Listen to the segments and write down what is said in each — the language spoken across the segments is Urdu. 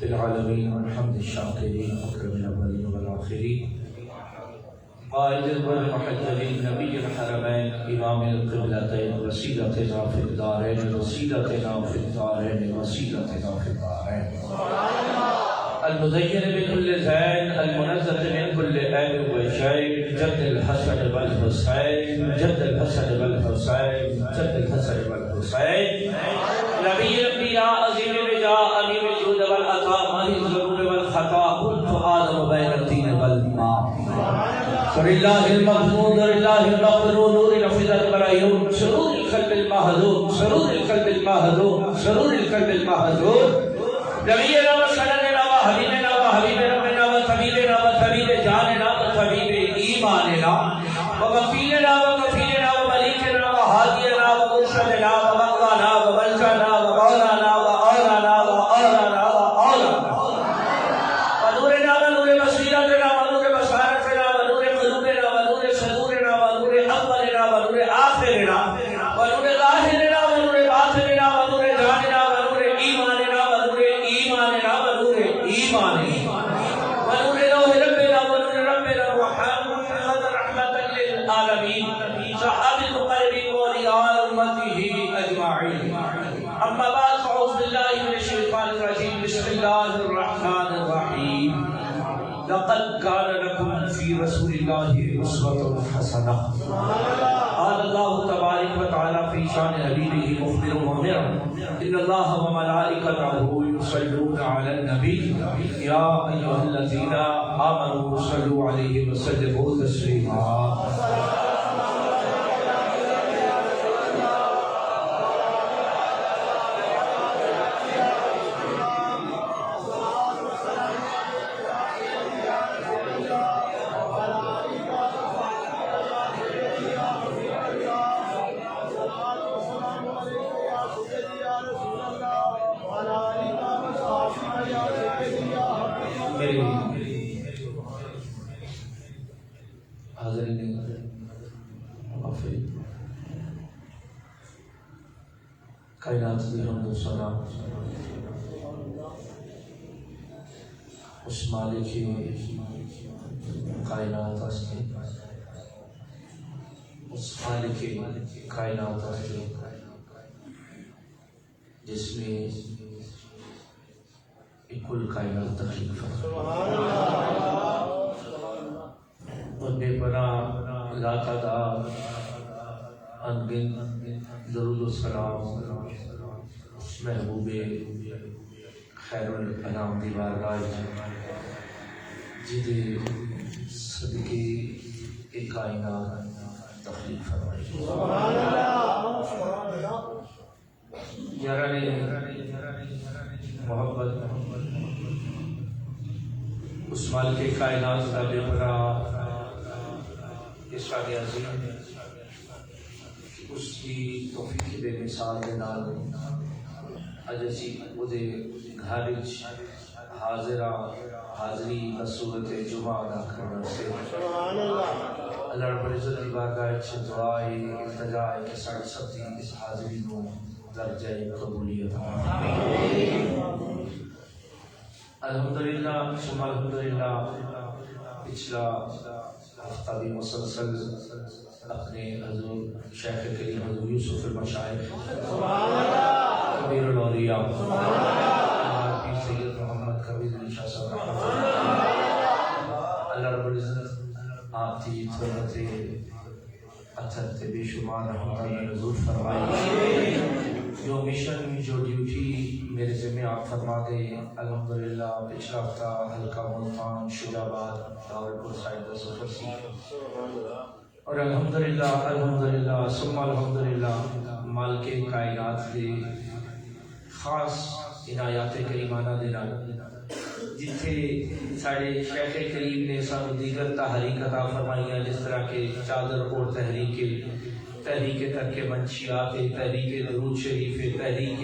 العالمين والحمد الشاكرين أكرم الأولين والآخرين قائد والمحجبين نبي الحرمين إمام القبلتين وسيلتنا في الدارين وسيلتنا في الدارين وسيلتنا في الدارين المزين بكل زين المنزه من كل عيب وشيء جد الحسن والحسين جد الحسن والحسين جد الحسن والحسين نبي الانبياء عظيم الرجاء امير الجود والعطاء ماهي الذنوب والخطا كنت ادم بين الطين والماء سر الله المغفور لله المغفور نور نفذ البرايون سرور القلب المهزوم سرور القلب المهزوم سرور القلب المهزوم نبينا وسندنا وحبيبنا وحبيب ربنا وطبيبنا وطبيب جاننا وطبيب ایماننا ووکیلنا وکفیلنا وملیکنا وہادینا ومرشدنا ومولانا وملجانا ومولانا وآلانا وآلانا وآلانا ونورنا ونور بصیرتنا ونور بصارتنا ونور قلوبنا ونور صدورنا ونور اولنا ونور آخرنا ونور ظاہرنا ونور باطننا ونور جاننا ونور ایماننا ونور ایماننا ونور ایماننا ونور روح ربنا ونور ربنا محمد رحمة للعالمين صحاب المقربين وأولياء أمته أجمعين أما بعد فأعوذ بالله من الشيطان الرجيم بسم الله الرحمن الرحيم لقد كان لكم في رسول الله أسوة حسنة قال الله تبارك وتعالى في شان حبيبه مخبرا ومنذرا إن الله وملائكته يصلون على النبي يا أيها الذين آمنوا صلوا عليه وسلموا تسليما کائنات کی حمد و ثنا اس مالک کائنات ہستی اس خالق کائنات ہستی جس نے کل کائنات تخلیق فرمائی اور بے پناہ لا تعداد انگن درود و سلام محبوب خیر الانام دی بارگاہ جدے صدقے ایک کائنات تخلیق فرمائی یاران محبت اس مالک کائنات کا بے پناہ اشارہ عظیم اس کی توفیق بے مثال دے نال اج اسی او دے گھر وچ حاضری بصورت جمعہ ادا کرنا سے سبحان اللہ اللہ رب العزت کی بارگاہ وچ دعا ہے التجا ہے کہ ساری سب دی اس حاضری کو درجہ قبولیت آمین الحمدللہ ثم الحمدللہ پچھلا ہفتہ بھی مسلسل اپنے حضور شیخ کریم حضور یوسف المشائخ کبیر الاولیاء پیر سید محمد کبیر علی شاہ صاحب اللہ رب العزت آپ کی تھرمت اچھت بے شمار رحمتہ نزول فرمائی جو مشن جو ڈیوٹی میرے ذمہ آپ فرما گئے الحمدللہ پچھلا ہفتہ حلقہ ملتان شجاباد راولپور سائڈ کا سفر سی اور الحمدللہ ثم الحمدللہ مالک کائنات دے خاص عنایات کریمانہ دے نال جتھے سارے شیخ کریم نے سانو دیگر تحریک عطا فرمائیاں جس طرح کے چادر اور تحریک ترک منشیات تحریک درود شریف تحریک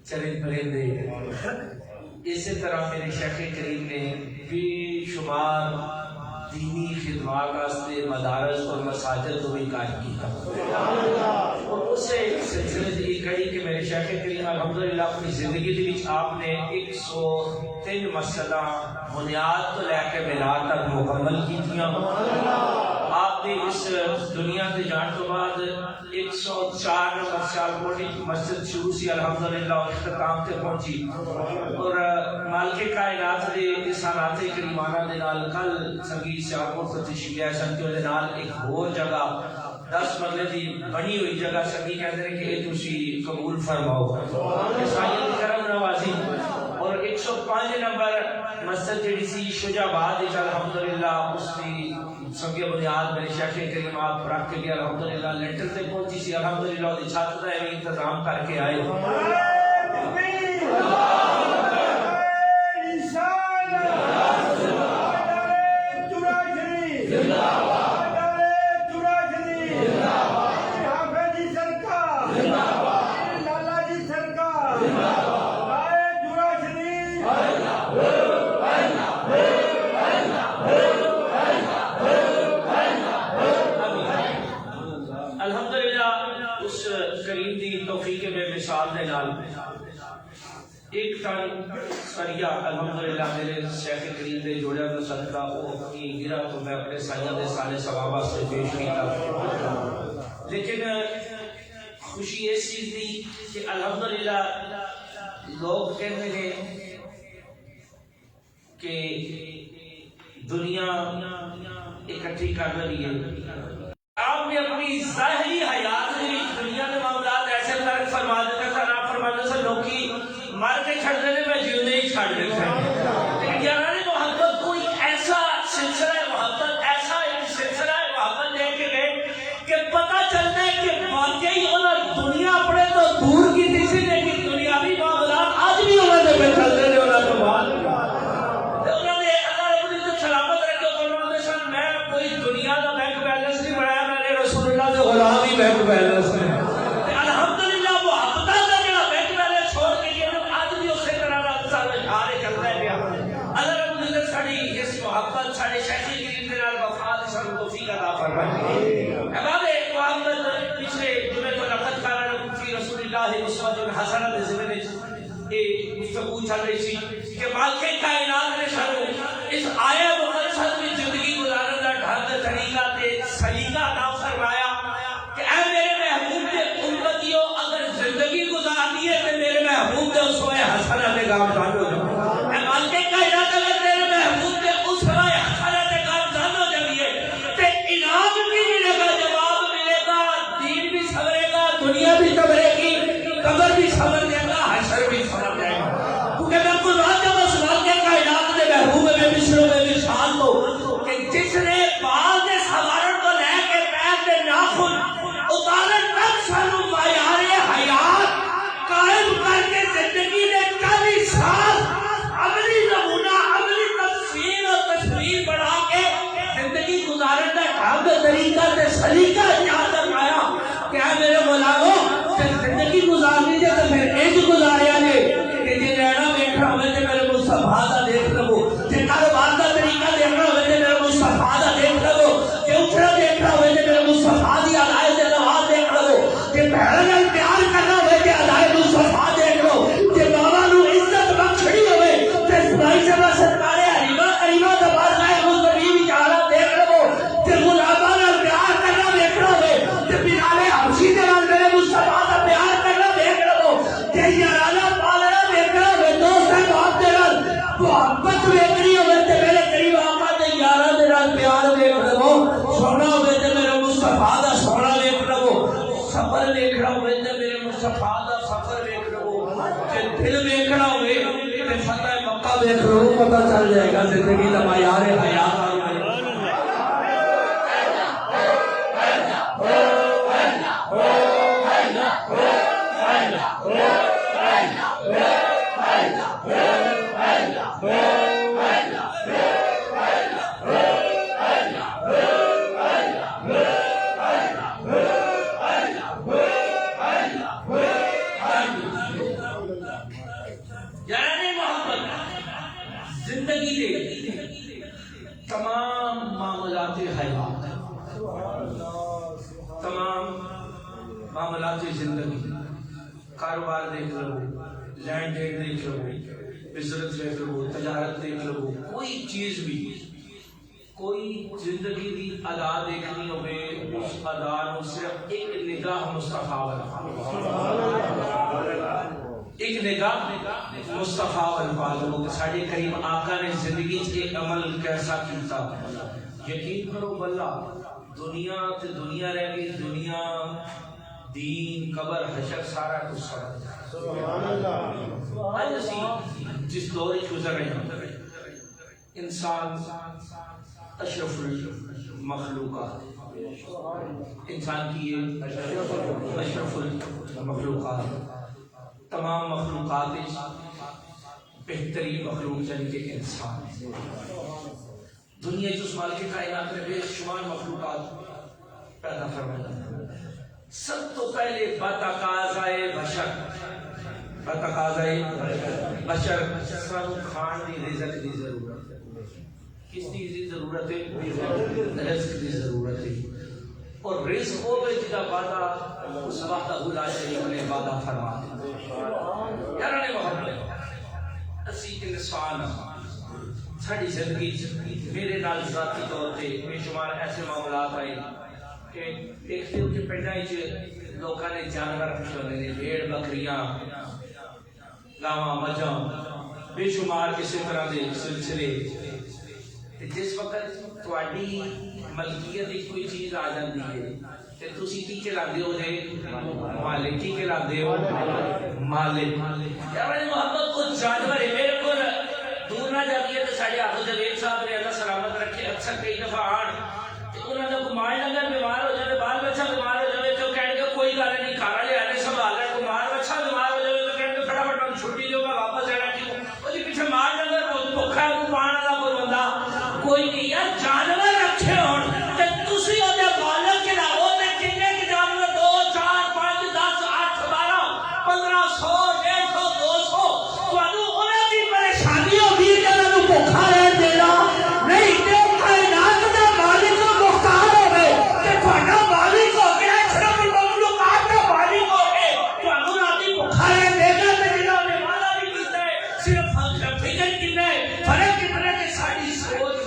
چرند پرندے اسی طرح میرے شیخ کریم نے بے شمار دینی خدمات واسطے مدارس اور مساجد کو بھی قائم کیا، اور اسے سلسلے سے یہ کہی کہ میرے شیخ کریم الحمدللہ اپنی زندگی دے وچ آپ نے 103 مسجداں بنیاد تو لے کے مینار تک مکمل کیتیاں۔ آپ نے اس دنیا سے جان تو بعد 104 نمبر سیالکوٹ مسجد شروع سی الحمدللہ اختتام تے پہنچی، اور مالک کائنات دے اس حالات کریمانہ دے نال کل سنگی سیالکوٹ کو تشریف لے سن تے نال ایک اور جگہ 10 مرلے دی بنی ہوئی جگہ سنگی کہندے نے کہ یہ تسی قبول فرماؤ، عیسائیت کی کرم نوازی۔ اور 105 نمبر مسجد جڑی سی شجاع آباد وچ الحمدللہ اس کی سنگی بنیاد میرے شیخ کریم آپ رکھ کے گیا الحمدللہ لینٹر تے پہنچی سی الحمدللہ دی چھت دا انتظام کر کے آئے۔ کریم دی توفیق بے مثال دے نال ایک ٹن سریا الحمدللہ میرے شیخ کریم دے جوڑیا دا صدقہ وہ اپنی گرہ تو میں اپنے سائیاں دے سالے ثوابہ سے پیش کیتا، لیکن خوشی اس چیز دی کہ الحمدللہ لوگ کہتے ہیں کہ دنیا اکٹھی کر رہی ہے۔ آپ نے اپنی ظاہری حیات دنیا کے معاملات ایسے ترک فرما دیتا تھا، نہ فرمانے سے لوگی مر کے چھڑ دینے میں جیونے ہی چھڑ دیتا ہے، لیکن یاران محبت کوئی ایسا سلسلہ محبت، ایسا ایک سلسلہ محبت دے کے گئے کہ پتہ چلتا ہے کہ واقعی انہوں دنیا اپنے تو دور کی تھی سی، لیکن دنیاوی معاملات آج بھی انہوں نے پہ چل دینے انہوں نے بات انہوں نے اللہ رب العزت سلامت رکھے فرماتے سن میں کوئی دنیا کا بینک بیلنس نہیں بنایا، میں نے رسول اللہ کے غلام ہی بینک بیلنس ہے۔ الحمدللہ محبتہ کا جڑا بینک بیلنس چھوڑ کے یہ آج بھی اسی طرح کا سارے اشارے چل رہے ہیں۔ اللہ رب العزت ساری اس محبت سارے شیخ کریم کے نال وفا دی سانو توفیق عطا فرمائے۔ احباب محمد پچھلے جمعے کو نقد کارن فی رسول اللہ اسوۃ حسنہ دے ضمن وچ یہ گفتگو چل رہی سی کہ مالک کائنات نے سانو اس آیہ مقدسہ میں زندگی گزارن دا ڈھنگ طریقہ تے سلیقہ عطا فرمایا کہ اے میرے محبوب کے امتیوں اگر زندگی گزارنی ہے تو میرے محبوب کے اسوہ حسنہ دے گامزن ہو جاؤ۔ اے مالک کائنات اگر میرے محبوب کے اسوہ حسنہ دے گامزن ہو جائیے تے انعام بھی ملے گا، جواب ملے گا، دین بھی سنورے گا، دنیا بھی سنورے گی، قبر بھی سنور جائے گا، حشر بھی سنور جائے گا۔ کیونکہ میں کچھ بات جب اس مالک کائنات دے محبوب میں مصروں میں مثال دو کہ جس نے بال دے سوارن کو لے کے پیر دے ناخن اتارن تک سانو معیار حیات قائم کر کے زندگی نے 40 سال عملی نمونہ عملی تفصیل اور تصویر بنا کے زندگی گزارن دا ڈھنگ طریقہ تے سلیقہ یاد رکھایا کہ اے میرے غلاموں زندگی گزارنی ہے تو پھر انج گزاریا نے کہ جے رہنا بیٹھا ہوئے تے میرے مصطفیٰ دا دیکھ لو، جے کاروبار دا طریقہ دیکھنا ہوئے تے میرے مصطفیٰ دا دیکھ لو، جے اٹھنا دیکھنا ہوئے تے میرے مصطفیٰ دی ادائے تے نماز دیکھ لو، جے بہن نال پیار کرنا ہوئے تے ادائے مصطفیٰ دیکھ لو، جے ماما نو عزت بخشنی ہوئے تے سنائی سے سرکار حلیمہ کریمہ دا بارگاہ مصطفی وچ آنا دیکھ لو، جے غلاماں نال پیار کرنا دیکھنا ہوئے تے بلال حبشی دے نال میرے مصطفیٰ دا پیار کرنا دیکھ لو، جے یارانہ پالنا دیکھنا ہوئے دوست احباب دے نال محبت ویکھنی ہوئے تے میرے قریب آقا دے یاراں دے نال پیار ویکھ لو، سونا ہوئے تے میرے مصطفیٰ دا سونا ویکھ لو، سفر ویکھنا ہوئے تے میرے مصطفیٰ دا سفر ویکھ لو، جے دل ویکھنا ہوئے تے فتح مکہ ویکھ لو، پتہ چل جائے گا زندگی دا معیار حیات آ گیا۔ یعنی محبت زندگی دے تمام معاملات حیات، تمام معاملات زندگی، کاروبار دیکھ لو، لینڈ دین دیکھ لو، بزنس دیکھ لو، تجارت دیکھ لو، کوئی چیز بھی، کوئی زندگی دی ادا دیکھنی ہوئے، اس ادا نو صرف ایک نگاہ مصطفیٰ ایک نگاہ مصطفیٰ والفاظ کہ ساڑھے کریم آقا نے زندگی کے عمل کیسا کیتا. یقین کرو بلہ دنیا تے دنیا رہ گئی، دنیا دین قبر حشر سارا کچھ سبحان اللہ. آج اسی جس دور گزر رہے ہیں، انسان اشرف المخلوقات، انسان کی یہ اشرف المخلوقات، تمام مخلوقات بہترین مخلوق یعنی کہ انسان. دنیا جس مالک کائنات نے بے شمار مخلوقات پیدا فرمایا. سب تو پہلے بتقاضائے بشر سانو کھان دی رزق دی ضرورت ہے. کس چیز دی ضرورت ہے؟ رزق دی ضرورت ہے. اور رزق وہ ہے جدا وعدہ اس وحدہ لا شریک نے وعدہ فرما دیا. یار نے محبت اسی انسان ساری زندگی میرے نال ذاتی طور پہ بے شمار ایسے معاملات آئے کہ دیکھتے ہو کہ پنڈاں وچ لوکاں نے جانور رکھے ہوندے نے، بھیڑ بکریاں گاواں مجھاں بے شمار کسی طرح دے سلسلے. جس وقت تواڈی ملکیت دی کوئی چیز آ جاندی ہے تے تسی کی کہلاندے ہو جے مالک، کی کہلاندے ہو مالک. یا میری محبت کچھ جانور ہے میرے کو دور نہ جاتی ہے تو ساڈے آبو جوید صاحب نے اللہ سلامت رکھے اکثر کئی دفعہ آن انہوں نے کوئی مال ڈنگر بیمار ہو جائے، بال بچہ بیمار ہو جائے تو کہیں گے کوئی گل نہیں، کھانا لے آنے سنبھال رہے. کوئی مال بچہ بیمار ہو جائے تو کہیں گے فٹافٹ چھٹی دو میں واپس آنا. کیوں وہ جی پیچھے مال ڈنگر بھوکا ہے وہ پان والا کوئی بندہ کوئی نہیں. یار جانور رکھے ہون تے تسی اودے مالک کے نال اودے کنے کہ جانور 2 4 5 10 8 12 1500 150 200 تانوں انہاں دی پریشانی ہوندی ہے جنہاں نوں بھوکا رہن دینا نہیں. تے کائنات دا مالک مختار ہوے تے تہاڈا مالک ہو گیا اشرف المخلوقات دا مالک ہو کے تانوں راتی بھوکا رہن دے گا. تے جنہاں نے وعدہ بھی کیتا ہے صرف فکر کتنا ہے، فرق کتنا ہے کہ ساڈی سوچ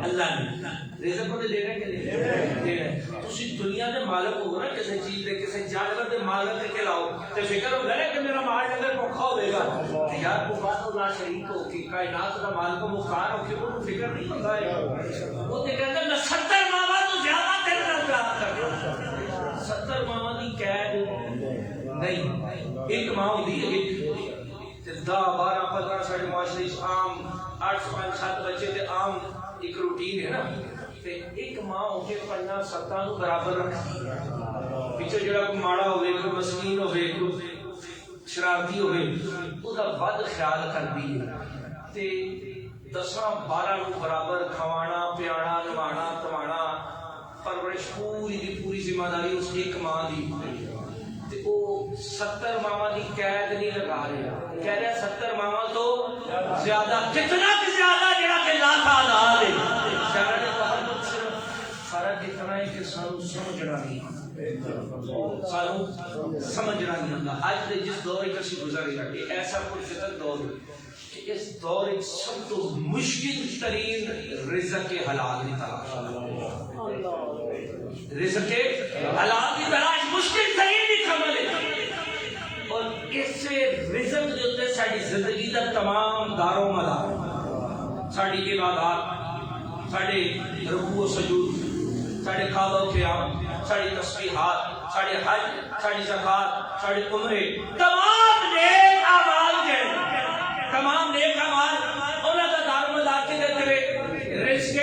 اللہ نے رزق کو دینا کہ نہیں دینا. تسی دنیا دے مالک ہو نا، کسی چیز دے کسی جانور دے مالک تے کھلاؤ تے فکر ہو گیا کہ میرا مال اگر بھوکا ہوے گا. یار وہ بات اللہ شریک ہو کہ کائنات دا مالک مختار ہو کے وہ فکر نہیں ہوتا ہے. وہ تے کہتا ہے 70 ماما تو زیادہ تیرے نال پیار کردا. 70 ماما دی قید نہیں، ایک ماں ہوندی ہے، ایک 10 12 15 ساڈے معاشرے عام 8 5 7 بچے تے عام ایک روٹین ہے نا. تے ایک ماں ہو کے 5 7 نو برابر رکھتی ہے. پیچھے جڑا کوئی ماڑا ہوے، کوئی مسکین ہوے، کوئی شرارتی ہوے او دا ود خیال کردی ہے. تے 10 12 نو برابر کھوانا پیانا نوانا توانا پرورش پوری دی پوری ذمہ داری اس ایک ماں دی. تے او 70 ماما دی قید نہیں لگا رہے، کہہ رہے 70 ماما تو زیادہ. کتنا کہ زیادہ جڑا کہ لا تعالی ہے. شاعر نے کہا صرف فرق اتنا ہے کہ سانو سمجھنا نہیں، سانو سمجھنا نہیں ہوتا. اج دے جس دور وچ اسی گزر رہے ہیں ایسا پرفتن دور ہے کہ اس دور وچ سب تو مشکل ترین رزق حلال کی تلاش. رزق حلال کی تلاش مشکل ترین عمل ہے. اور اس سے رزق جو ہوتے ساری زندگی کا تمام دار و مدار، ساری عبادات، سارے رکوع و سجود، سارے کعبہ و قیام، ساری تسبیحات، سارے حج، ساری زکات، سارے عمرے، تمام نیک اعمال کے تمام نیک اعمال انہاں دا دار و مدار کے دیتے ہوئے رزق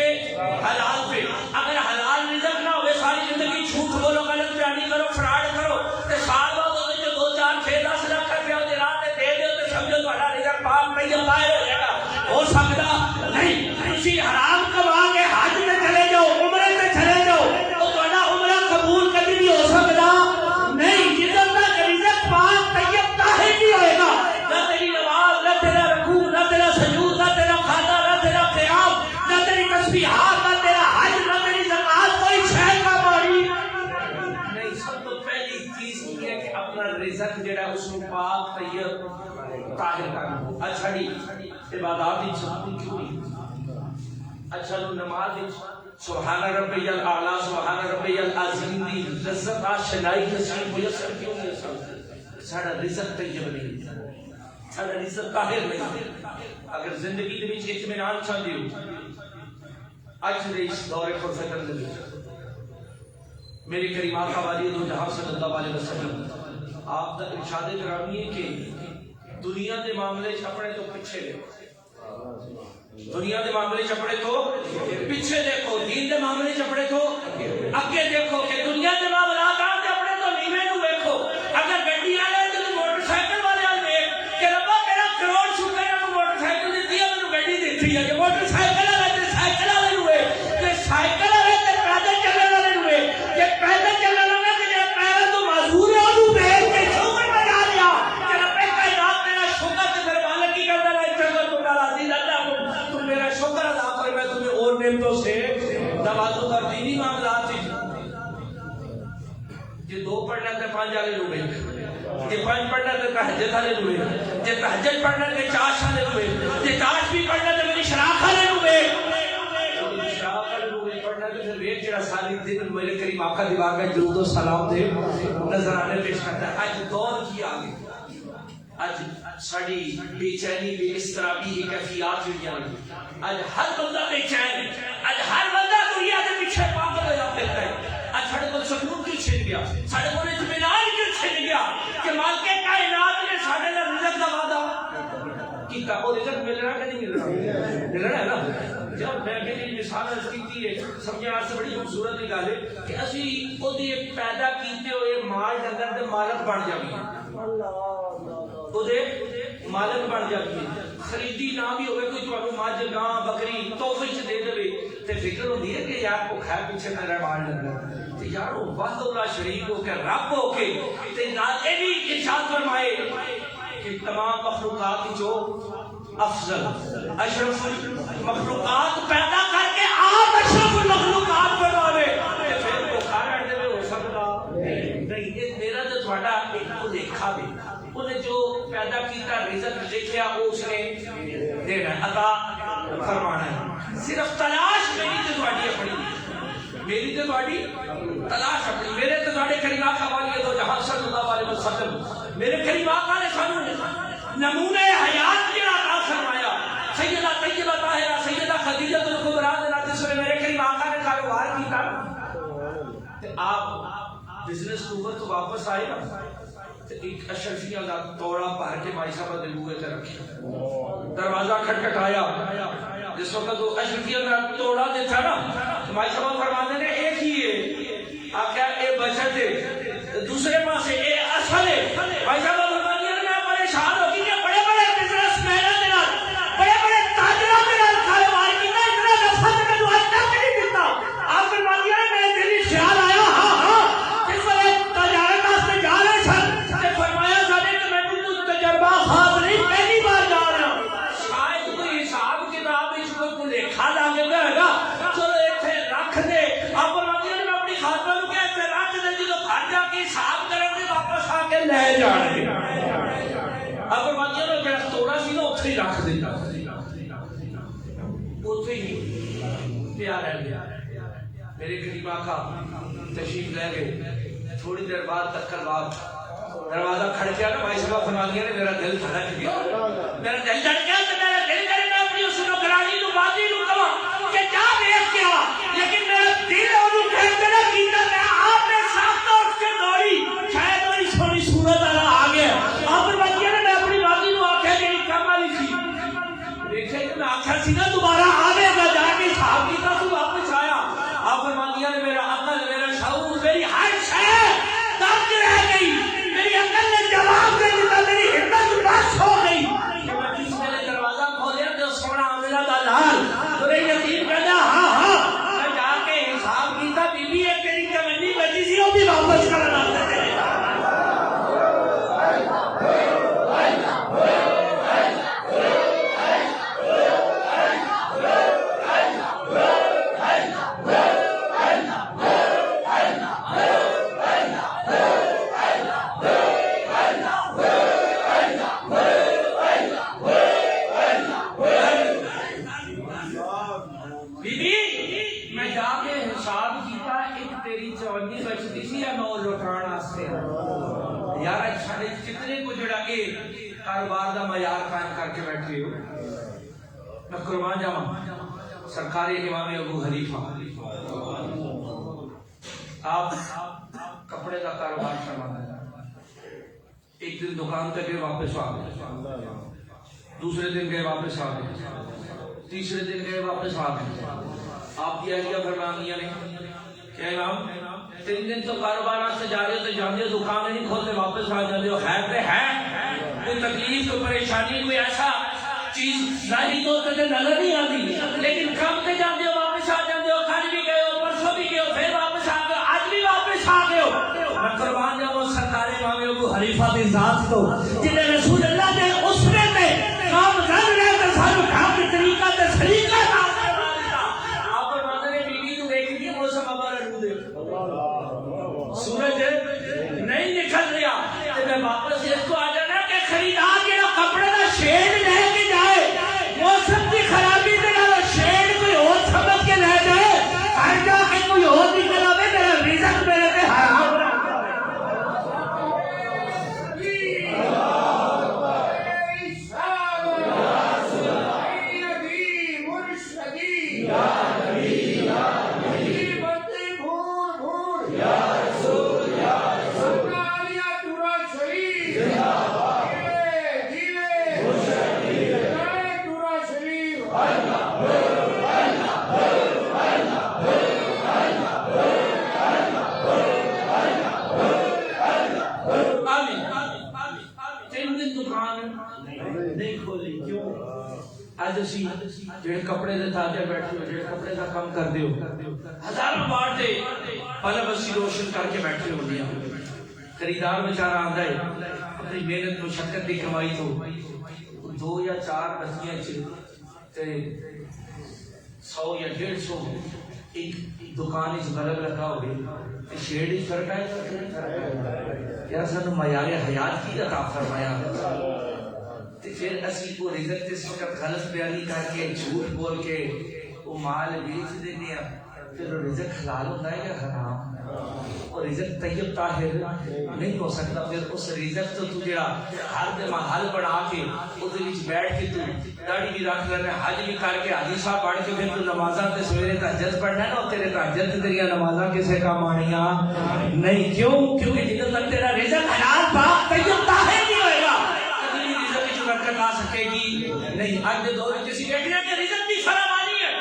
حلال پہ. اگر حلال رزق نہ ہوئے ساری زندگی جھوٹ بولو، غلط بیانی کرو، فراڈ کرو تے سال بعد ہوتے جو 2 4 6 10 لاکھ روپیہ دے رات دے دیو تے سمجھو تہاڈا رزق پاک طیب باہر ہو جائے گا. ہو سکدا نہیں. تسی حرام کما کے حج تے چلے جاؤ، عمرے تے چلے جاؤ، تو تہاڈا عمرہ قبول کبھی نہیں ہو سکدا نہیں. جدوں تک رزق پاک طیب اس کو پاک طیب طاہر کرنا. اچھا جی عبادات وچ کیوں نہیں؟ اچھا لو نماز وچ سبحان ربی الاعلی سبحان ربی العظیم دی لذت آشنائی نصیب میسر کیوں نہیں سکتی؟ ساڈا رزق طیب نہیں، ساڈا رزق طاہر نہیں. اگر زندگی دے وچ اطمینان چاہندے ہو اج دے اس دور پرفکر دے وچ میرے کریم آقا والی دو جہاں صلی اللہ علیہ وسلم آپ دا ارشاد گرامی ہے کہ دنیا دے معاملے چ اپنے تو پیچھے دیکھو، دنیا دے معاملے چ اپنے تو پیچھے دیکھو، دین دے معاملے چ اپنے تو اگے دیکھو. کہ دنیا دے معاملات آتے اپنے تو نیویں نو دیکھو. اگر گڈی والے تے موٹر سائیکل والے ال دیکھ کہ ربا میرا کروڑ شکر ہے موٹر سائیکل دتی ہے مینوں گڈی دتی ہے. کہ موٹر سائیکل والے تے سائیکل والے نو کہ سائیکل والے تے پیدل چلنے والے نو کہ پیدل چلنے والے تے پیدل تو معذور ہے اونوں دیکھ کے شکر بنا لیا کہ رب کائنات میرا شکر تے پھر مالک کی کردا ہے چلو تو راضی اللہ تم میرا شکر ادا کر میں تمہیں اور نعمتوں سے نوازوں گا. دینی معاملات جی دو پڑھنا تے پانچ والے لوگ جی پانچ پڑھنا تے تہجد والے لوگ جی تہجد پڑھنا تے چاش والے لوگ جی چاش بھی پڑھنا تے میری شراخ والے لوگ شراخ والے لوگ پڑھنا تے پھر ویکھ جڑا ساری دن میرے کریم آقا دی بارگاہ میں درود و سلام دے نذرانے پیش کرتا ہے. اج دور کی آ گئی، اج ساری بے چینی بے اضطرابی کیفیات ہوئی ہیں. اج ہر بندہ بے چین، اج ہر بندہ دنیا کے پیچھے پاگل ہو جاتا ہے. اج ساڈے کول سکون کیوں چھن گیا، ساڈے کول اطمینان کیوں چھن گیا کہ مالک کائنات نے ساڈے نال رزق دا وعدہ کیتا. وہ رزق ملنا کہ نہیں ملنا؟ ملنا ہے نا. جب میں میری مثال عرض کی ہے سمجھنے واسطے بڑی خوبصورت گل ہے کہ اسی وہ پیدا کیتے ہوئے مال ڈنگر دے مالک بن جائیے، مالک بن جائیے. خریدی نہ بھی ہوئے کوئی تمہیں مجھ گاں بکری تحفے چ دے دے تے فکر ہوتی ہے کہ یار کو کھائے پیچھے میرا مال ڈنگر تے یار وہ وحدہ لا شریک ہو کے رب ہو کے تے نال اے بھی ارشاد فرمائے کہ تمام مخلوقات جو افضل اشرف مخلوقات پیدا کر کے آپ اشرف المخلوقات بناوے تے پھر وہ کھانا دے ہو سکتا نہیں. یہ میرا جو تھوڑا ایک دیکھا بھی انہیں جو پیدا کیتا رزق دیکھیا وہ اس نے دینا عطا فرمانا ہے. صرف تلاش میری تے تہاڈی اپنی، میری تے تہاڈی تلاش اپنی. میرے تے تہاڈے کریم آقا والی دو جہاں صلی اللہ علیہ وسلم میرے کریم آقا نے سانو نمونے حیات جڑا عطا فرمایا. سیدہ طیبہ طاہرہ سیدہ خدیجہ الکبریٰ دے ناتے سنے میرے کریم آقا نے کاروبار کیتا تے آپ بزنس اوپر تو واپس آئے نا ایک اشرفیہ کا توڑا بھر کے بھائی صاحب نے بوئے تے رکھے، دروازہ کھٹکھٹایا. جس وقت وہ اشرفیہ کا توڑا دے تھا نا بھائی صاحب فرماتے نے ایک ہی ہے آخیا اے بچت ہے دوسرے پاس اے اصل ہے. بھائی صاحب فرماتے ہیں میں پریشان ہو گئی کہ بڑے بڑے بزنس مینوں دے نال بڑے بڑے تاجراں دے نال کاروبار کیتا اتنا نفع تے مینوں اج تک نہیں دیتا. آپ فرماتے ہیں میرے دل وچ خیال آیا ہاں ہاں جس وقت تجارت واسطے جا رہے سن تے فرمایا ساڈے تے میں تو تجربہ خاص نہیں پہلی بار جا رہا شاید کوئی حساب کتاب وچ کوئی لکھا لگے گا چلو ایتھے رکھ دے. آپ فرماتے ہیں میں اپنی خاتمہ نوں کہ ایتھے رکھ دے جدوں گھر جا کے حساب کرن گے واپس آ کے لے جان گے. آپ فرماتے ہیں کہ توڑا سی نا اوتھے ہی رکھ دیتا اوتھے ہی پیا رہ گیا. میرے قریب آقا تشریف لے گئے. تھوڑی دیر بعد تکر بعد دروازہ کھڑکیا نا بھائی صاحب فرماتے ہیں میرا دل دھڑک گیا، میرا دل دھڑک گیا تو میرا دل کرے میں اپنی اس نوکرانی نو بازی نو کہاں کہ جا دیکھ کے آ، لیکن میرا دل اونوں کہہ کے نہ کیتا میں آپ نے ساختہ اٹھ کے دوڑی شاید وہی سونی صورت والا آ گیا. آپ فرماتے ہیں میں اپنی بازی نو آکھیا کہ کم والی سی دیکھے کہ میں آکھیا سی نا دوبارہ آوے گا جا کے حساب کیتا تو واپس آیا. آپ فرماتے ہیں میرا عقل میرا شعور میری ہر شے دب رہ گئی، میری عقل نے جواب دے دیتا، میری ہمت بس ہو گئی کہ میں جس ویلے کے کاروبار کا معیار قائم کر کے بیٹھے ہو. میں قربان جاواں سرکار امام ابو حنیفہ آپ کپڑے کا کاروبار کروانا ہے. ایک دن دکان پہ گئے واپس آ گئے, دوسرے دن گئے واپس آ گئے, تیسرے دن گئے واپس آ گئے. آپ کی اہلیہ فرمانیاں نے کہ امام 3 دن تو کاروبار سے جا رہے ہو تو جانے دکان نہیں کھولتے واپس آ جاتے ہو, ہے تو ہے کوئی تکلیف کوئی پریشانی کوئی ایسا چیز ظاہری طور پہ نظر نہیں آتی, لیکن کام پہ جاتے ہو واپس آ جاتے ہو, کل بھی گئے ہو پرسوں بھی گئے ہو پھر واپس آ گئے ہو آج بھی واپس آ گئے ہو. میں قربان جاؤں سرکار امام ابو حنیفہ کی ذات تو جنہیں رسول اللہ نے اسرے میں کام کر رہے تو سارے کام کے طریقہ تے سلیقہ آپ فرماتے ہیں بیوی تو ایک ہی موسم ہمارا رو دے سورج نہیں نکل رہا تو میں واپس اس کو آ جانا کہ خریدار کے کپڑے کا شیڈ لے کے جائے, موسم کی خرابی سے نہ شیڈ کوئی اور سمجھ کے لے جائے, ہر جا کے کوئی اور نکل آئے میرا رزق میرے پہ حرام رہا. جڑے کپڑے دے تاجر بیٹھے ہو, جڑے کپڑے دا کام کر دیو ہزاروں بار دے بلب اسی روشن کر کے بیٹھے ہو دیا. خریدار بیچارہ آندا ہے اپنی محنت مشقت دی کمائی تو 2 یا 4 بسیاں چ تے 100 یا 150 ایک دکان اس بلب رکھا ہوئے تے شیڈ ہی فرق ہے یا سانو معیار حیات کی عطا فرمایا. پھر اسی کو رزق اس وقت غلط بیانی کر کے جھوٹ بول کے وہ مال بیچ دینے ہیں, پھر وہ رزق حلال ہوتا ہے یا حرام, اور رزق طیب طاہر نہیں ہو سکتا. پھر اس رزق تو جڑا ہر دے محل بنا کے اس وچ بیٹھ کے تو داڑھی بھی رکھ لینا, حج بھی کر کے حدیثہ پڑھ کے پھر تو نمازاں تے سویرے تہجد پڑھنا ہے نا, تیرے تہجد تیریاں نمازاں کسے کام آنیاں نہیں. کیوں؟ کیونکہ جدوں تک تیرا رزق حلال پاک طیب طاہر نہیں ہوئے گا برکت آ سکے گی نہیں. آج کے دور میں کسی بیٹھنے کے رزق کی فراوانی ہے,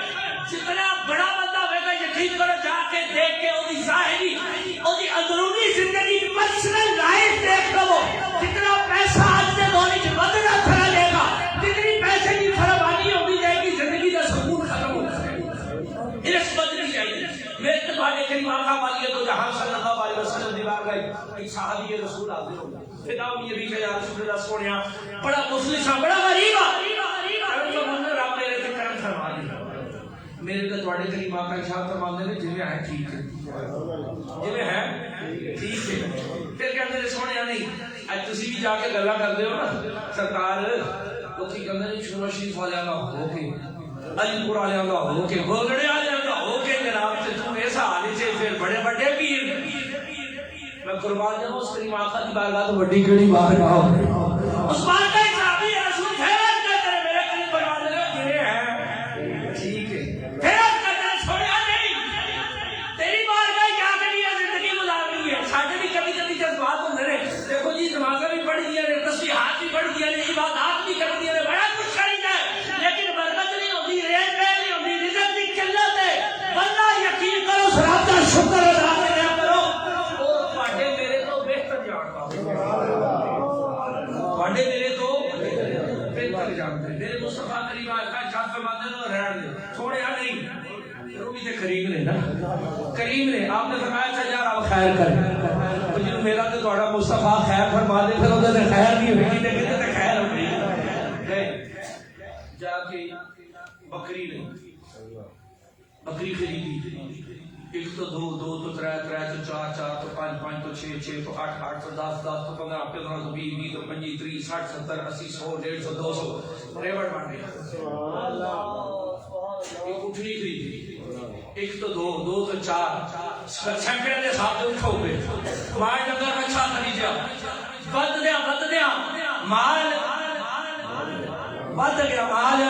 جتنا بڑا بندہ ہوئے گا یقین کرو جا کے دیکھ کے وہ ظاہری اور اندرونی زندگی پرسنل لائف دیکھ لو, جتنا پیسہ آج کے دور میں بدلا کرا لے گا, جتنی پیسے کی فراوانی ہوگی جائے گی زندگی کا سکون ختم ہو جائے گا. اس بدلی چاہیے میرے تمہارے کریم آقا والی تو جہاں صلی اللہ علیہ وسلم دیوار گئے ایک صحابی رسول حاضر ہو گئے. فدا یہ بھی کہ یا رسول اللہ سونیا بڑا مفلس ہاں بڑا غریب ہاں, رب میرے تے کرم فرما دی. میرے تے تواڈے کریم آقا ارشاد فرماندے نے جویں ہے ٹھیک ہے, جویں ہے ٹھیک ہے. پھر کہندے نے سونیا نہیں اج تسی بھی جا کے گلاں کردے ہو نا سرکار اوتھے کہندے نے شروع شریف والیاں دا ہو کے علی پور والیاں دا ہو کے گولڑے والیاں دا ہو کے جناب تے تم ایسا حال سے پھر بڑے بڑے پیر. میں قربان جاؤں اس کریم آقا کی بارگاہ تو بڑی کڑی بارگاہ ہو اس بار کا صحابی رسول خیرات کرتے ہیں میرے کریم فرماتے ہیں یہ ہے ٹھیک ہے خیرات کرتے ہیں چھوڑیا نہیں تیری بارگاہ کیا کری ہے زندگی گزارنی ہے. ساڈے بھی کبھی کبھی جذبات ہوندے نے, دیکھو جی نمازاں بھی پڑھ دیا نے, تسبیحات بھی پڑھ دیا نے, عبادات بھی کر دیا نے, بڑا کچھ خرید ہے, لیکن برکت نہیں ہوتی, ریٹ پہ نہیں ہوتی, رزق کی قلت ہے. بندہ یقین کرو اس رب کا شکر ادا کریا کرو, میرے تو بہتر جانتا جانتے میرے مصطفیٰ کریم آقا ارشاد فرماتے ہیں رہن دے چھوڑیا نہیں, وہ بھی تے کریم نے نا, کریم نے آپ نے فرمایا اچھا یار آپ خیر کریں تو جن میرا تے تہاڈا مصطفیٰ خیر فرما دے پھر اودے تے خیر نہیں ہوئی تے کتے تے خیر ہو گئی. جا کے بکری نے بکری خریدی, 1 تو 2 2 تو 3 3 تو 4 4 تو 5 5 تو 6 6 تو 8 8 تو 10 10 تو 15 15 تو 20 20 تو 25 30 60 70 80 100 150 200 ریوڑ بن گیا. ایک اٹھنی خریدی, 1 تو 2 2 تو 4 سینکڑے کے حساب سے اٹھو گے. ماں ڈنگر اچھا خریدیا, بد دیا مال بد گیا مال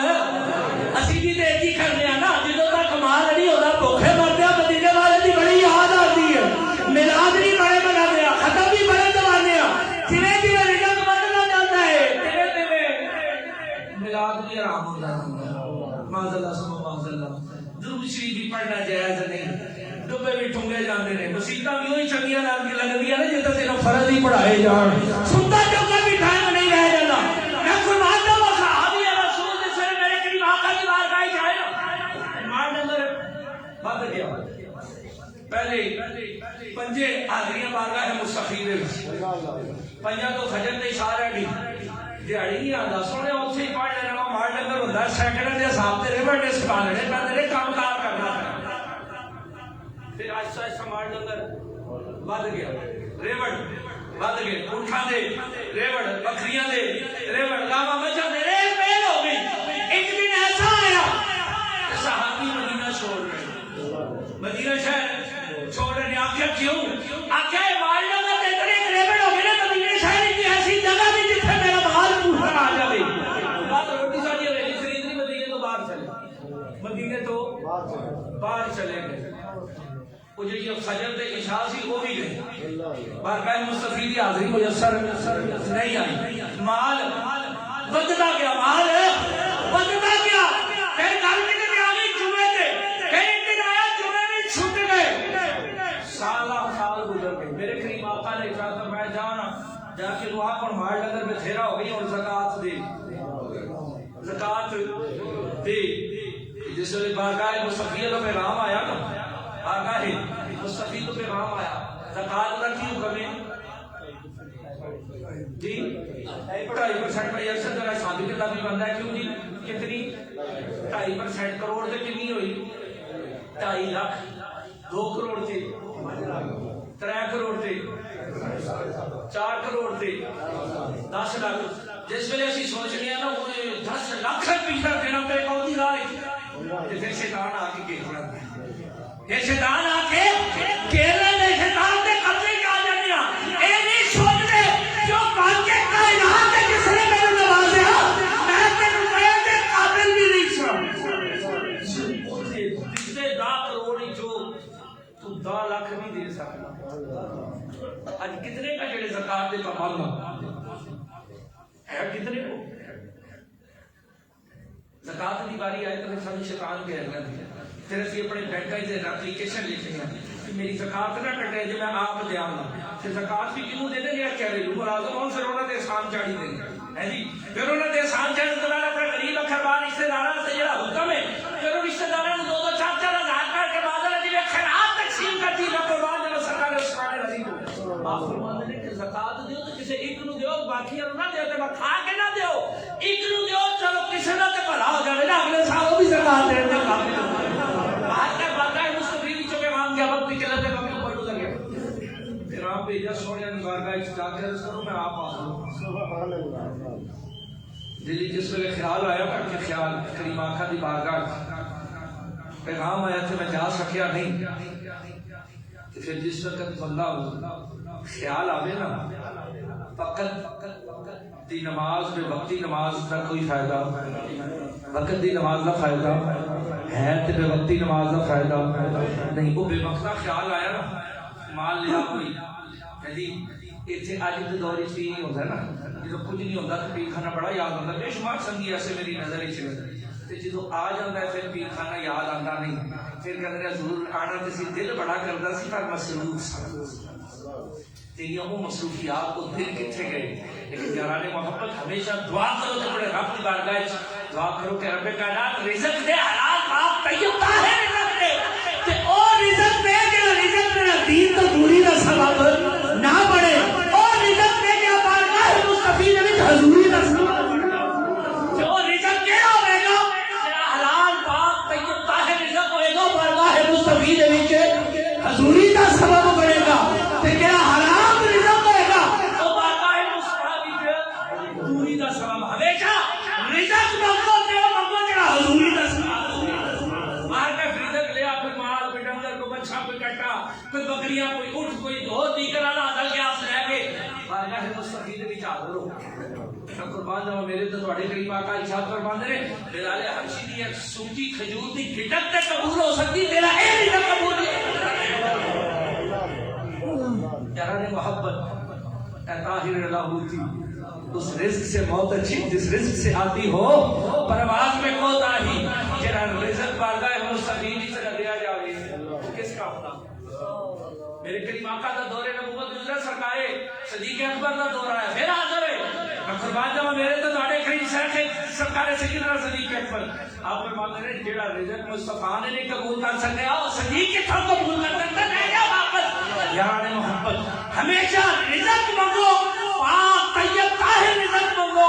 اسی بھی تے کی کرنے نا جدوں تک مال نہیں ہوتا بھوکے مرتے مدینے والے دی بڑی یاد آتی ہے میلاد نہیں بڑے بنا دیا ختم بھی بڑے دوانے جنہیں جنہیں رزق بدلنا چاہتا ہے تیرے میلاد بھی آرام ہوتا ہے معاذ اللہ سب معاذ اللہ درود شریف بھی پڑھنا جائز نہیں ڈبے بھی ٹھونگے جاندے نے مسیتاں بھی وہی چنگیاں لگدیاں نے جتے صرف فرض ہی پڑھائے جان سنتا چوکا بھی ٹائم نہیں رہ جاتا میں فرماتا ہوں صحابی رسول دے سر میرے قریب آقا کی بارگاہ جائے نا ایمان نمبر بد گیا پہلے پنجے حاضریاں بارگاہ مصطفی دے پنجا تو فجر تے اشارہ دی دیہڑی نہیں آندا سونے اوتھے ہی پڑھ لینا مار ڈنگر ہوندا سیکنڈ دے حساب تے ریوڑ سکھا لینے پہلے کام کار کرنا پھر آہستہ آہستہ مار ڈنگر بد گیا ریوڑ بد گئے اٹھا دے ریوڑ بکریاں دے ریوڑ گاواں مجھا دے ریل پیل ہو گئی ایک دن ایسا آیا صحابی مدینہ چھوڑ رہے مدینہ شہر چھوڑ رہے آخیا کیوں آخیا مار ڈنگر دے اتنے ریوڑ ہو گئے نا مدینہ شہر کی ایسی جگہ بھی جتنے میرا بال پوچھنا آ جائے بات روٹی ساری ریلی خریدنی مدینے تو باہر چلے مدینے تو باہر چلے گئے وہ جو یہ فجر دے عشاء سی وہ بھی گئے بارگاہ مصطفی دی حاضری میسر نہیں آئی مال بدتا گیا مال بدتا گیا پھر گل کتنے آ گئی جمعے تے پھر ایک دن آیا جمعے میں چھٹ گئے سال گزر گئے میرے قریب آقا نے کہا میں جانا جا کے دعا کر مال ڈنگر میں تھیرا ہو گئی اور زکات دے زکات دے جس ویلے بارگاہ مصطفی کا پیغام آیا نا آگاہ مصطفی تو پیغام آیا زکات کا کی حکم ہے جی 2.5% پر یہ سر ذرا شادی کے بھی بندہ ہے کیوں جی کتنی 2.5% کروڑ سے کتنی ہوئی 2.5 لاکھ 2 کروڑ سے 3 کروڑ سے 4 کروڑ سے 10 لاکھ جس ویلے اسی سوچ رہے ہیں نا وہ 10 لاکھ پیسہ دینا پہ کون راہ پھر شیطان آ کے کہنا یہ شیطان آ کے کہنا نے شیطان نے قبضے کے آ جانے اے نہیں سوچ دے جو کام کے کائنات ہے جس نے میرے نوازے میں تیرے روپے کے قابل بھی نہیں سمجھ جتنے 10 کروڑ جو تو 10 لاکھ نہیں دے سکتا آج کتنے کا جڑے زکات دے پابند ہے کتنے کو زکات دی باری آئے تو سب شیطان کہہ رہا ہے پھر اسی اپنے بینکاں سے اپلیکیشن لکھیں کہ میری زکات نہ کٹے جو میں آپ دیاں گا پھر زکات بھی کیوں دے دیں یا کہہ رہی ہوں ملازم ہوں پھر انہوں نے احسان چاڑی دیں ہے جی پھر انہوں نے احسان چاڑی تو اپنے غریب اکھربار رشتہ داراں سے جڑا حکم ہے پھر رشتہ داراں کو 2-4 ہزار کر کے بعد جی خیرات تقسیم کرتی ہے قربان جب سرکار عثمان رضی کو آپ فرماتے ہیں کہ زکات دیو تو کسی ایک نو دیو باقی نہ دیو تے کھا کے نہ دیو ایک نو دیو چلو کسی نہ تے بھلا ہو جائے نا اگلے سال وہ بھی زکات دینے دے قابل آج تک بارگاہ مصطفی کی چوکے مانگ گیا وقت کی چلتے وقت اوپر گزر گیا پھر آپ بھیجا سونے نے بارگاہ جا کے عرض کروں میں آپ آؤں دلی جس ویلے خیال آیا نا کہ خیال کریم آقا دی بارگاہ پیغام آیا تھا میں جا سکیا نہیں پھر جس وقت بندہ خیال آوے نا فقط دی نماز بے وقتی نماز کا کوئی فائدہ وقت دی نماز کا فائدہ ہے تے بے وقتی نماز کا فائدہ نہیں وہ بے وقتہ خیال آیا نا مال لیا کوئی جی ایتھے اج دے دور وچ نہیں ہوندا نا جدوں کچھ نہیں ہوندا تے پیر خانہ بڑا یاد آندا بے شمار سنگی ایسے میری نظر وچ تے جدوں آ جاندا ہے پھر پیر خانہ یاد آندا نہیں پھر کہندے نے حضور آنا تے سی دل بڑا کردا سی پر مصروف تیری وہ مصروفیات کو دل کتنے گئے لیکن یاران محبت ہمیشہ دعا کرو تو بڑے رب کی بارگاہ دعا کرو کہ رب کائنات رزق دے حلال پاک طیب طاہر رزق دے تے او رزق دے کہ رزق میرا دین تو دوری دا سبب نہ بڑھے او رزق دے کہ بارگاہ مصطفی دے وچ حضوری دا سبب تے او رزق کیڑا ہوے گا جڑا حلال پاک طیب طاہر رزق ہوے گا بارگاہ مصطفی دے وچ حضوری دا سبب بنے گا تے جڑا حرام رزق ہوے گا او بارگاہ مصطفی دے دوری دا سبب ہمیشہ رزق منگو تے او منگو جڑا حضوری دا سبب مار کے رزق لیا کوئی مال کوئی ڈنگر کو بچہ کوئی کٹا کوئی بکریاں کوئی اٹھ کوئی دو دیگر والا عدل کے آپ رہ گئے بارگاہ مصطفی دے وچ حاضر ہو قربان جاواں میرے تے تواڈے کریم آقا ارشاد فرماندے نے بلال حبشی دی ایک سوچی کھجور دی گھٹک تے قبول ہو سکتی تیرا اے رزق قبول نہیں یار نے محبت اے طاہر لاہوتی اس رزق سے موت اچھی جس رزق سے آتی ہو پرواز میں کوتاہی جڑا رزق بارگاہ مستقیم سے نہ دیا جاوے کس کا ہونا میرے کریم آقا دا دور نبوت گزرا سرکار صدیق اکبر دا دور آیا پھر حاضر ہے میں قربان جاواں میرے تے تواڈے کریم سرکار سیدنا صدیق اکبر آپ فرماتے ہیں جڑا رزق مصطفیٰ نے نہیں قبول کر سکے او صدیق کتھوں قبول کر سکتا ہے یا واپس یار محبت ہمیشہ رزق مانگو پاک طیب طاہر رزق مانگو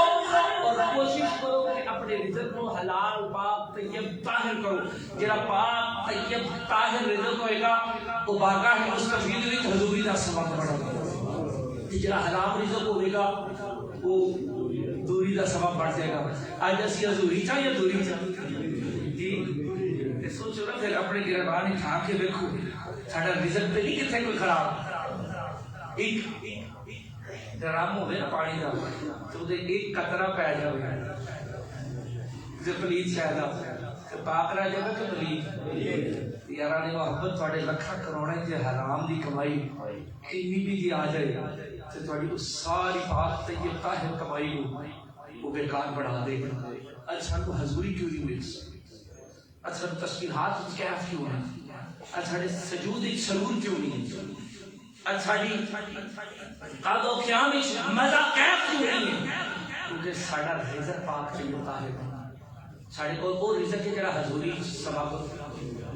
اور کوشش کرو کہ اپنے رزق کو حلال پاک طیب طاہر کرو جڑا پاک طیب طاہر رزق ہوئے گا وہ بارگاہ مستفید وچ حضوری دا سبب بنے گا جڑا حرام رزق ہوئے گا وہ دوری دا سبب بن جائے گا آج اسی حضوری چاہ یا دوری چاہ جی سوچو نا پھر اپنے گربان اٹھا کے دیکھو ساڈا رزق پہ نہیں کتنے کوئی خراب ایک ڈرام ہوئے نا پانی دا تو دے ایک قطرہ پہ جائے جو پلیت شاید پاک رہ جائے کہ پلیت یارانی محبت تھوڑے لکھا کروڑے جے حرام دی کمائی اینی بھی جی آ جائے تو تھوڑی اس ساری پاک طیب طاہر کمائی وہ بیکار بڑھا دے اچھا کو حضوری کیوں نہیں ہوئی اچھا تسبیحات کیف کیوں نہیں اچھا سجود ایک سرور کیوں نہیں اچھا جی قد و قیام مزہ کیف کیوں نہیں ہے کیونکہ ساڑھا رزق پاک طیب طاہر ساڑھے کو وہ رزق ہے جڑا حضوری سبب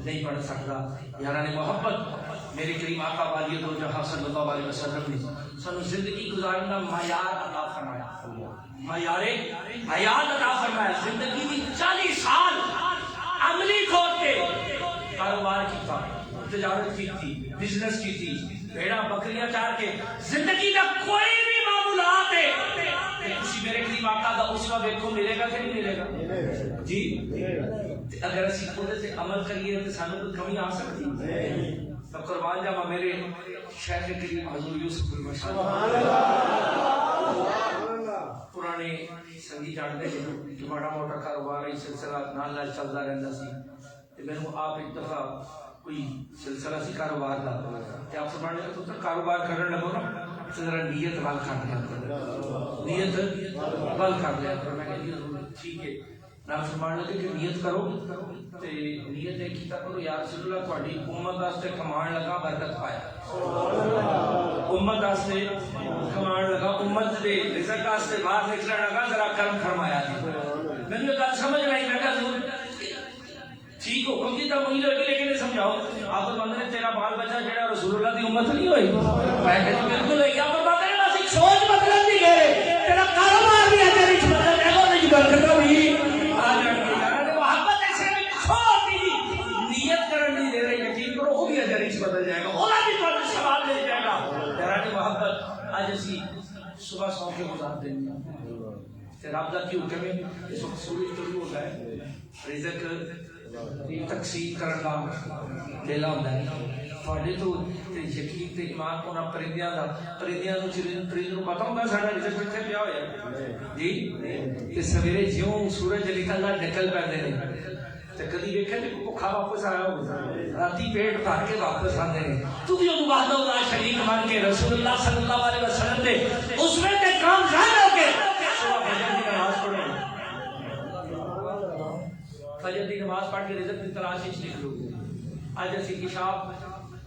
نہیں پڑھ سکتا یاران محبت میرے کریم آقا والی دو جہاں صلی اللہ علیہ وسلم نے سنو زندگی گزارنا معیار عطا فرمایا معیار حیات عطا فرمایا زندگی کی 40 سال عملی کھوٹ کے کاروبار کیتا تجارت کی تھی بزنس کی تھی بھیڑا بکریاں چار کے زندگی کا کوئی بھی معمولات ہے کسی میرے کریم آقا کا اسوہ دیکھو ملے گا کہ نہیں ملے گا جی اگر اسی خود سے عمل کریے تو سانوں کو کمی آ سکتی تو قربان جاواں میرے شیخ کریم حضور یوسف المشاہد پرانے سنگی جانتے ہیں کہ بڑا موٹا کاروبار ہے سلسلہ نال نال چلتا رہتا سی تو میں نے آپ ایک دفعہ کوئی سلسلہ سی کاروبار کا کہ آپ فرمانے کا پتر کاروبار کرنے لگو نا تو ذرا نیت وال کر لیا نیت وال کر لیا میں کہا ٹھیک ہے نام فرمانے لگے کہ نیت کرو تے نیت ایک کیتا کرو یا رسول اللہ تہاڈی امت واسطے کمان لگا برکت پایا امت واسطے کمان لگا امت دے رزق واسطے باہر نکلنے لگا ذرا کرم فرمایا جی میں نے کہا سمجھ نہیں میں کہا ضرور ٹھیک ہو کیونکہ تب وہی لوگ لیکن سمجھاؤ آپ کو بندے تیرا بال بچہ جڑا رسول اللہ دی امت نہیں ہوئی میں کہا بالکل ہے یا پر بات ہے بس ایک سوچ بدلن دی گئے تیرا کاروبار بھی ہے تیری بدل ہے وہ نہیں برکت بھی آ جائے یار محبت ایسے میں چھوٹی نیت کرن دی دے رہے یقین کرو وہ بھی اجر اس بدل جائے گا اولا بھی تو ثواب مل جائے گا یار محبت آج اسی صبح سو کے گزار دیں گے رب دا کی حکم ہے اس وقت سورج طلوع ہوتا ہے رزق تقسیم کرنا لیلا ہوتا ہے تھوڑے تو یقین تے ایمان ہونا پرندیاں دا پرندیاں نو پرند نو پتہ ہوندا ساڈا رزق کتھے پیا ہویا جی تے سویرے جیوں سورج نکلدا نکل پیندے نے تے کدی ویکھے تے بھوکا واپس آیا ہوے راتی پیٹ بھر کے واپس آندے نے تو بھی اونوں وحدہ لا شریک مان کے رسول اللہ صلی اللہ علیہ وسلم دے اس میں تے کام ظاہر ہو کے فجر دی نماز پڑھو فجر دی نماز پڑھ کے رزق کی تلاش وچ نکلو اج اسی کتاب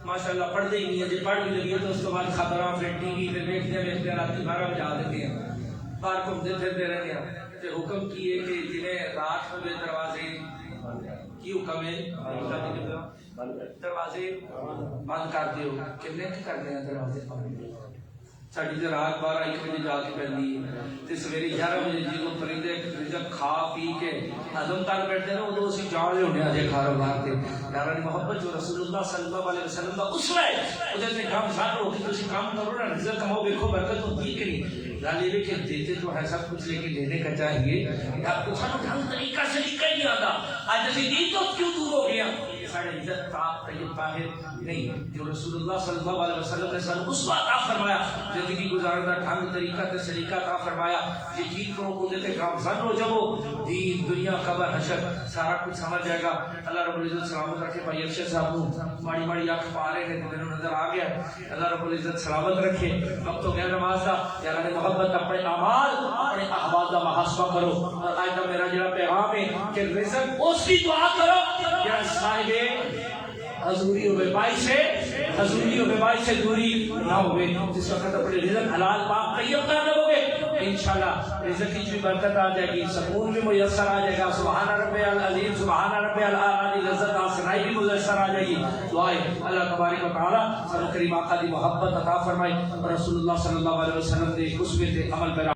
ماشاءاللہ پڑھتے ہی نہیں ہے جی پڑھ بھی لگی ہے تو اس کے بعد خبراں پھر ٹی وی پہ دیکھتے ہیں رات 12 بجا دیتے ہیں باہر گھومتے پھرتے رہتے ہیں تے حکم کی ہے کہ جنہیں رات ہوئے دروازے کی حکم ہے دروازے بند کر دیو کتنے کرتے ہیں دروازے بند ساڈی تے رات 12-1 بجے جا کے پیندی ہے تے سویرے 11 بجے جدوں پرندے رزق کھا پی کے ہضم کر بیٹھتے ہیں ادو اسی جان ہونے اجے کاروبار تے یارانی محبت جو رسول اللہ صلی اللہ علیہ وسلم دا اسوہ ہے اودے تے کام ظاہر ہو کہ تسی کام کرو نا رزق کماؤ دیکھو برکت ہوتی ہے کہ نہیں لالی بھی کہ دیتے تو ہے سب کچھ لیکن لینے کا چاہیے آپ کو سانو ڈھنگ طریقہ سے نہیں آتا آج اسی دین تو کیوں دور ہو گیا ساڑھے عزت پاک طیب طاہر نہیں، جو رسول اللہ صلی اللہ علیہ وسلم نے سن اسوہ عطا فرمایا، زندگی گزارنے کا ڈھنگ طریقہ تے سلیقہ عطا فرمایا، یقین کرو کو دیتے گامزن ہو جبو دین دنیا قبر حشر سارا کچھ سمجھ جائے گا۔ اللہ رب العزت سلامت رکھے۔ بھائی ارشد صاحب ماڑی ماڑی آنکھ پا رہے ہیں تو نظر آ گیا، اللہ رب العزت سلامت رکھے۔ وقت ہو گیا نماز دا، یا اللہ نے محبت اپنے اعمال اپنے احوال دا محاسبہ کرو۔ اور آج کا میرا جڑا پیغام ہے کہ رزق اس کی دعا کرو یا صاحب حضوری و بیبائی سے حضوری و بیبائی سے دوری نہ ہوئے۔ جس وقت اپنے رزق حلال پاک طیب کر لو گے انشاءاللہ رزق کی بھی برکت آ جائے گی، سکون بھی میسر آ جائے گا۔ سبحان رب العظیم سبحان رب الاعلی، لذت آسرائی بھی میسر آ جائے گی۔ دعائیں اللہ تبارک و تعالی سب کریم آقا دی محبت عطا فرمائے اور رسول اللہ صلی اللہ علیہ وسلم دے اسوے تے عمل پیرا